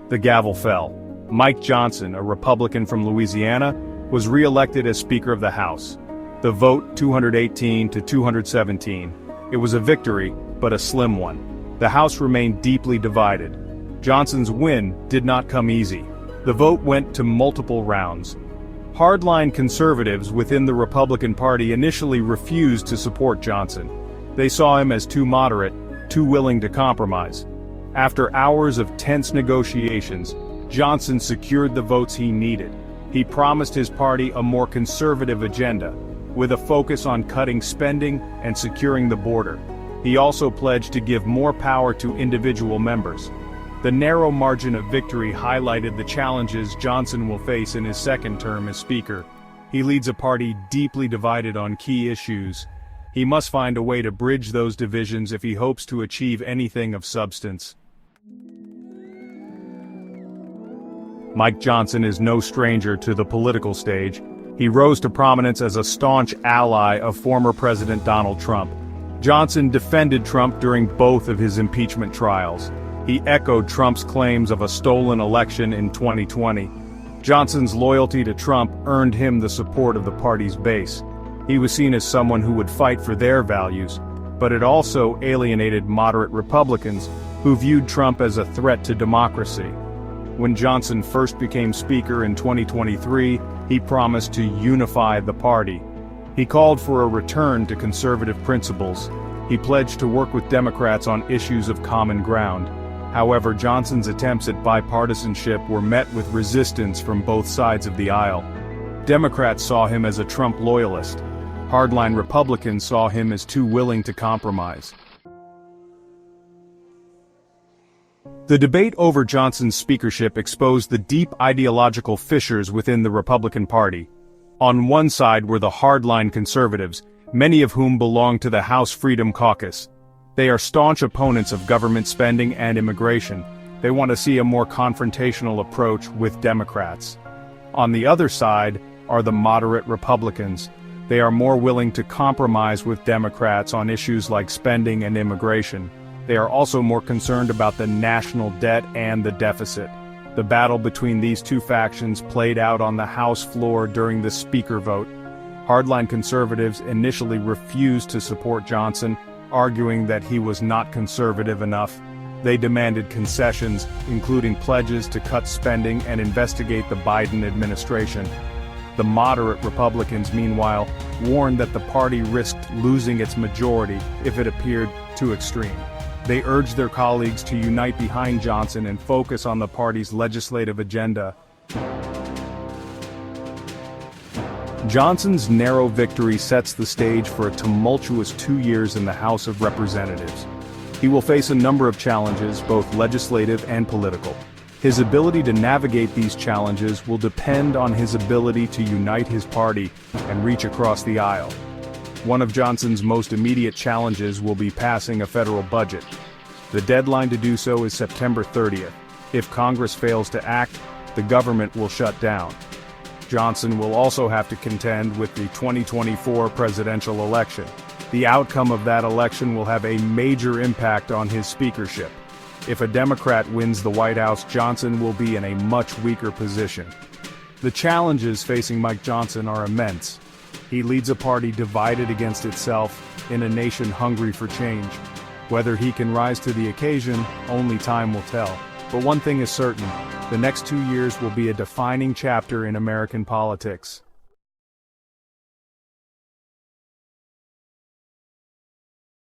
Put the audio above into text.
The gavel fell. Mike Johnson, a Republican from Louisiana, was re-elected as Speaker of the House. The vote 218 to 217. It was a victory, but a slim one. The House remained deeply divided. Johnson's win did not come easy. The vote went to multiple rounds. Hardline conservatives within the Republican Party initially refused to support Johnson. They saw him as too moderate, too willing to compromise. After hours of tense negotiations, Johnson secured the votes he needed. He promised his party a more conservative agenda, with a focus on cutting spending and securing the border. He also pledged to give more power to individual members. The narrow margin of victory highlighted the challenges Johnson will face in his second term as Speaker. He leads a party deeply divided on key issues. He must find a way to bridge those divisions if he hopes to achieve anything of substance. Mike Johnson is no stranger to the political stage. He rose to prominence as a staunch ally of former President Donald Trump. Johnson defended Trump during both of his impeachment trials. He echoed Trump's claims of a stolen election in 2020. Johnson's loyalty to Trump earned him the support of the party's base. He was seen as someone who would fight for their values, but it also alienated moderate Republicans who viewed Trump as a threat to democracy. When Johnson first became Speaker in 2023, he promised to unify the party. He called for a return to conservative principles. He pledged to work with Democrats on issues of common ground. However, Johnson's attempts at bipartisanship were met with resistance from both sides of the aisle. Democrats saw him as a Trump loyalist. Hardline Republicans saw him as too willing to compromise. The debate over Johnson's speakership exposed the deep ideological fissures within the Republican Party. On one side were the hardline conservatives, many of whom belong to the House Freedom Caucus. They are staunch opponents of government spending and immigration. They want to see a more confrontational approach with Democrats. On the other side are the moderate Republicans. They are more willing to compromise with Democrats on issues like spending and immigration. They are also more concerned about the national debt and the deficit. The battle between these two factions played out on the House floor during the Speaker vote. Hardline conservatives initially refused to support Johnson, arguing that he was not conservative enough. They demanded concessions, including pledges to cut spending and investigate the Biden administration. The moderate Republicans, meanwhile, warned that the party risked losing its majority if it appeared too extreme. They urged their colleagues to unite behind Johnson and focus on the party's legislative agenda. Johnson's narrow victory sets the stage for a tumultuous 2 years in the House of Representatives. He will face a number of challenges, both legislative and political. His ability to navigate these challenges will depend on his ability to unite his party and reach across the aisle. One of Johnson's most immediate challenges will be passing a federal budget. The deadline to do so is September 30th. If Congress fails to act, the government will shut down. Johnson will also have to contend with the 2024 presidential election. The outcome of that election will have a major impact on his speakership. If a Democrat wins the White House, Johnson will be in a much weaker position. The challenges facing Mike Johnson are immense. He leads a party divided against itself in a nation hungry for change. Whether he can rise to the occasion, only time will tell. But one thing is certain, the next 2 years will be a defining chapter in American politics.